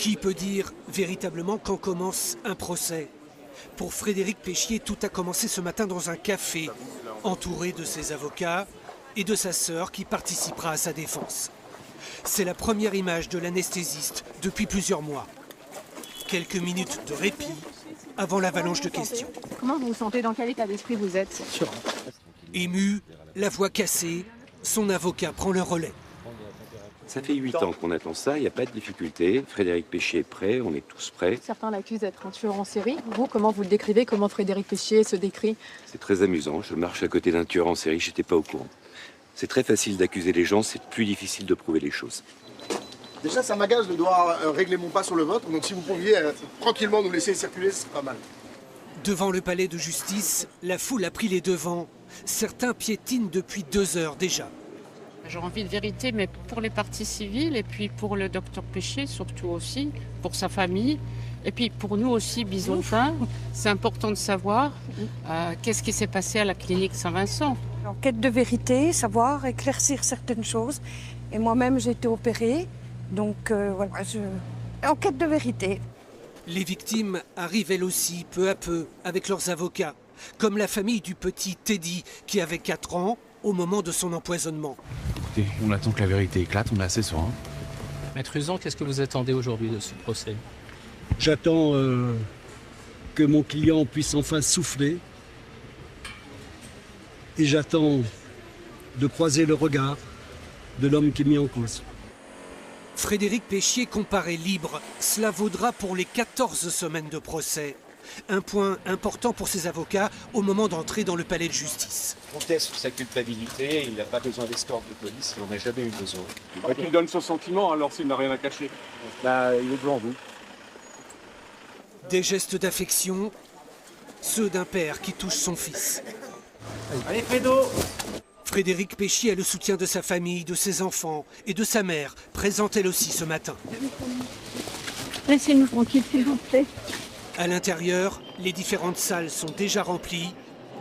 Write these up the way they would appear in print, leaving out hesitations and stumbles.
Qui peut dire véritablement quand commence un procès? Pour Frédéric Péchier, tout a commencé ce matin dans un café, entouré de ses avocats et de sa sœur qui participera à sa défense. C'est la première image de l'anesthésiste depuis plusieurs mois. Quelques minutes de répit avant l'avalanche de questions. Comment vous vous sentez? Dans quel état d'esprit vous êtes? Ému, la voix cassée, son avocat prend le relais. Ça fait 8 ans qu'on attend ça, il n'y a pas de difficulté. Frédéric Péchier est prêt, on est tous prêts. Certains l'accusent d'être un tueur en série. Vous, comment vous le décrivez? Comment Frédéric Péchier se décrit? C'est très amusant, je marche à côté d'un tueur en série, j'étais pas au courant. C'est très facile d'accuser les gens, c'est plus difficile de prouver les choses. Déjà, ça m'agace de devoir régler mon pas sur le vôtre, donc si vous pouviez tranquillement nous laisser circuler, c'est pas mal. Devant le palais de justice, la foule a pris les devants. Certains piétinent depuis 2 heures déjà. J'ai envie de vérité, mais pour les parties civiles et puis pour le docteur Péchier, surtout aussi, pour sa famille. Et puis pour nous aussi, Bisontins, c'est important de savoir qu'est-ce qui s'est passé à la clinique Saint-Vincent. En quête de vérité, savoir, éclaircir certaines choses. Et moi-même, j'ai été opérée, donc voilà, en quête de vérité. Les victimes arrivent elles aussi, peu à peu, avec leurs avocats, comme la famille du petit Teddy, qui avait 4 ans au moment de son empoisonnement. Écoutez, on attend que la vérité éclate, on est assez serein. Maître Uzan, qu'est-ce que vous attendez aujourd'hui de ce procès? J'attends que mon client puisse enfin souffler. Et j'attends de croiser le regard de l'homme qui est mis en cause. Frédéric Péchier comparé libre, cela vaudra pour les 14 semaines de procès. Un point important pour ses avocats au moment d'entrer dans le palais de justice. Conteste sa culpabilité, il n'a pas besoin d'escorte de police, il n'en a jamais eu besoin. Qu'il donne son sentiment alors s'il n'a rien à cacher. Il est devant vous. Des gestes d'affection, ceux d'un père qui touche son fils. Allez, Fredo! Frédéric Péchier a le soutien de sa famille, de ses enfants et de sa mère, présente elle aussi ce matin. Laissez-nous tranquilles, s'il vous plaît. À l'intérieur, les différentes salles sont déjà remplies.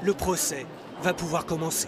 Le procès va pouvoir commencer.